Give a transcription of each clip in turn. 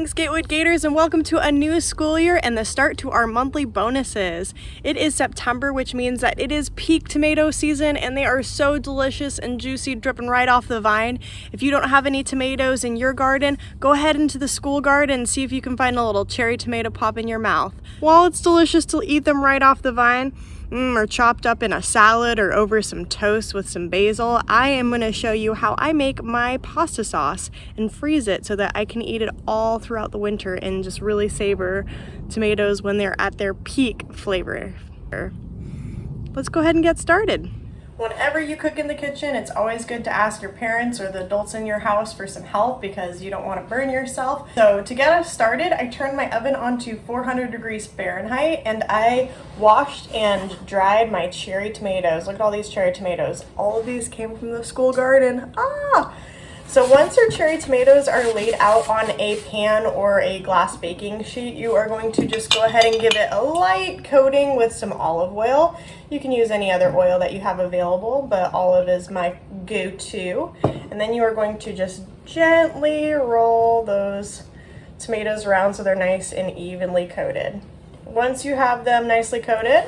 Greetings, Gatewood Gators, and welcome to a new school year and the start to our monthly bonuses. It is September, which means that it is peak tomato season, and they are so delicious and juicy, dripping right off the vine. If you don't have any tomatoes in your garden, go ahead into the school garden and see if you can find a little cherry tomato pop in your mouth. While it's delicious to eat them right off the vine, or chopped up in a salad or over some toast with some basil, I am going to show you how I make my pasta sauce and freeze it so that I can eat it all throughout the winter and just really savor tomatoes when they're at their peak flavor. Let's go ahead and get started. Whenever you cook in the kitchen, it's always good to ask your parents or the adults in your house for some help because you don't want to burn yourself. So to get us started, I turned my oven on to 400 degrees Fahrenheit and I washed and dried my cherry tomatoes. Look at all these cherry tomatoes. All of these came from the school garden. So once your cherry tomatoes are laid out on a pan or a glass baking sheet, you are going to just go ahead and give it a light coating with some olive oil. You can use any other oil that you have available, but olive is my go-to. And then you are going to just gently roll those tomatoes around so they're nice and evenly coated. Once you have them nicely coated,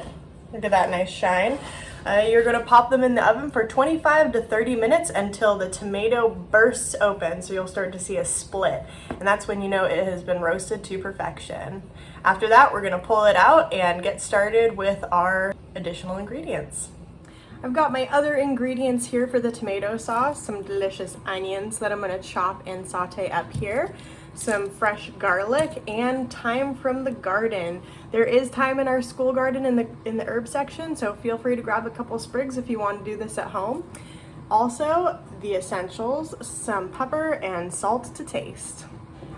look at that nice shine. You're going to pop them in the oven for 25 to 30 minutes until the tomato bursts open, so you'll start to see a split, and that's when you know it has been roasted to perfection. After that, we're going to pull it out and get started with our additional ingredients. I've got my other ingredients here for the tomato sauce, some delicious onions that I'm going to chop and saute up here, some fresh garlic, and thyme from the garden. There is thyme in our school garden in the herb section, so feel free to grab a couple sprigs if you want to do this at home. Also, the essentials, some pepper and salt to taste.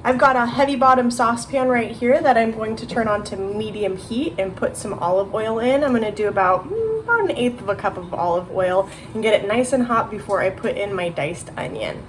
I've got a heavy bottom saucepan right here that I'm going to turn on to medium heat and put some olive oil in. I'm going to do about 1/8 cup of olive oil and get it nice and hot before I put in my diced onion.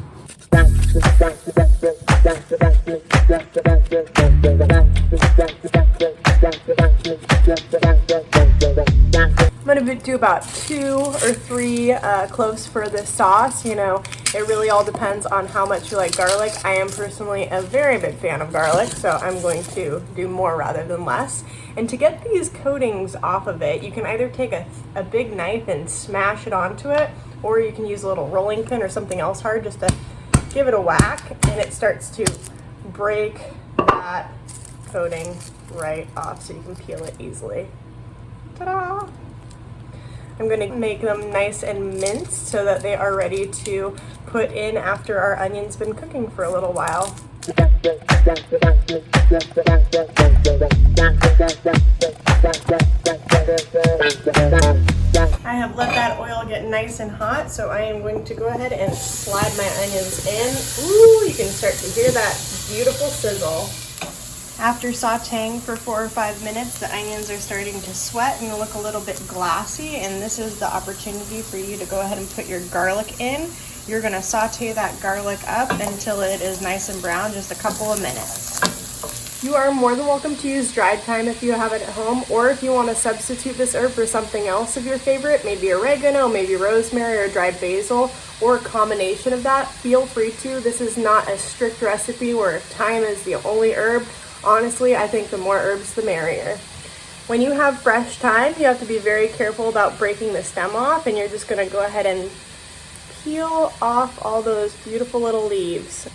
I'm going to do about 2 or 3 cloves for this sauce. You know, it really all depends on how much you like garlic. I am personally a very big fan of garlic, so I'm going to do more rather than less. And to get these coatings off of it, you can either take a big knife and smash it onto it, or you can use a little rolling pin or something else hard just to give it a whack, and it starts to break that coating right off so you can peel it easily. Ta-da! I'm going to make them nice and minced so that they are ready to put in after our onion's been cooking for a little while. I have let that oil get nice and hot, so I am going to go ahead and slide my onions in. Ooh, you can start to hear that beautiful sizzle. After sauteing for 4 or 5 minutes, the onions are starting to sweat and look a little bit glassy, and this is the opportunity for you to go ahead and put your garlic in. You're going to saute that garlic up until it is nice and brown, just a couple of minutes. You are more than welcome to use dried thyme if you have it at home, or if you want to substitute this herb for something else of your favorite, maybe oregano, maybe rosemary, or dried basil, or a combination of that, feel free to. This is not a strict recipe where thyme is the only herb. Honestly, I think the more herbs, the merrier. When you have fresh thyme, you have to be very careful about breaking the stem off, and you're just going to go ahead and peel off all those beautiful little leaves.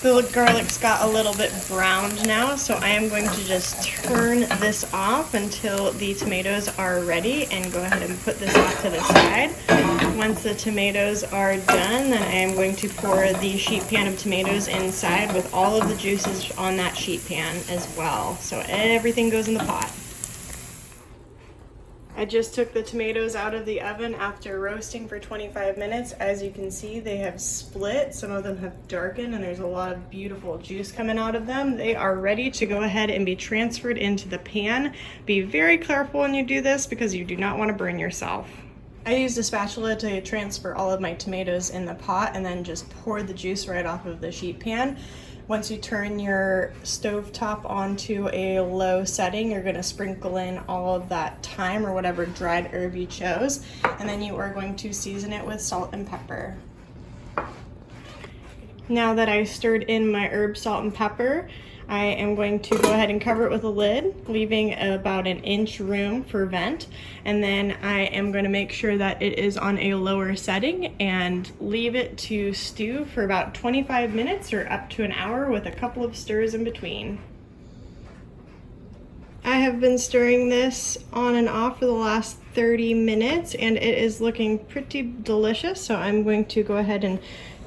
The garlic's got a little bit browned now, so I am going to just turn this off until the tomatoes are ready and go ahead and put this off to the side. Once the tomatoes are done, then I am going to pour the sheet pan of tomatoes inside with all of the juices on that sheet pan as well. So everything goes in the pot. I just took the tomatoes out of the oven after roasting for 25 minutes. As you can see, they have split. Some of them have darkened, and there's a lot of beautiful juice coming out of them. They are ready to go ahead and be transferred into the pan. Be very careful when you do this because you do not want to burn yourself. I used a spatula to transfer all of my tomatoes in the pot and then just pour the juice right off of the sheet pan. Once you turn your stovetop onto a low setting, you're gonna sprinkle in all of that thyme or whatever dried herb you chose, and then you are going to season it with salt and pepper. Now that I stirred in my herb, salt, and pepper, I am going to go ahead and cover it with a lid, leaving about an inch room for vent. And then I am going to make sure that it is on a lower setting and leave it to stew for about 25 minutes or up to an hour with a couple of stirs in between. I have been stirring this on and off for the last 30 minutes and it is looking pretty delicious. So I'm going to go ahead and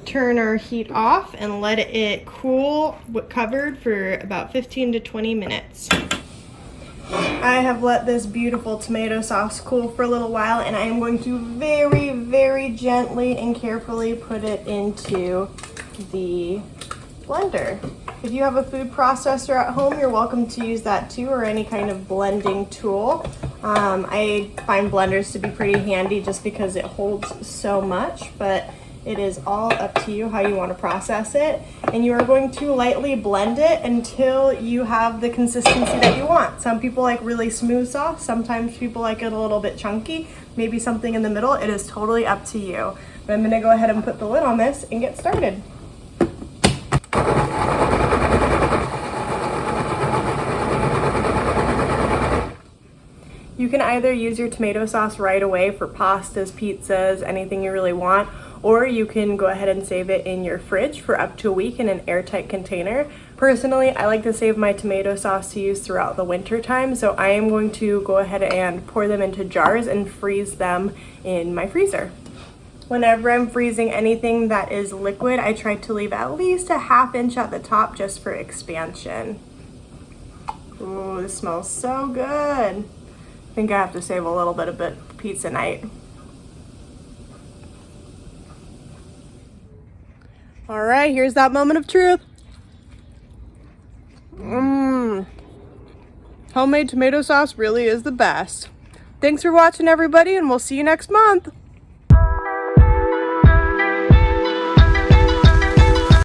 turn our heat off and let it cool covered for about 15 to 20 minutes. I have let this beautiful tomato sauce cool for a little while and I am going to very, very gently and carefully put it into the blender. If you have a food processor at home, you're welcome to use that too, or any kind of blending tool. I find blenders to be pretty handy just because it holds so much, but it is all up to you how you want to process it. And you are going to lightly blend it until you have the consistency that you want. Some people like really smooth sauce. Sometimes people like it a little bit chunky. Maybe something in the middle. It is totally up to you. But I'm going to go ahead and put the lid on this and get started. You can either use your tomato sauce right away for pastas, pizzas, anything you really want, or you can go ahead and save it in your fridge for up to a week in an airtight container. Personally, I like to save my tomato sauce to use throughout the winter time, so I am going to go ahead and pour them into jars and freeze them in my freezer. Whenever I'm freezing anything that is liquid, I try to leave at least a ½ inch at the top just for expansion. Ooh, this smells so good. I think I have to save a little bit of it for pizza night. All right, here's that moment of truth. Homemade tomato sauce really is the best. Thanks for watching, everybody, and we'll see you next month.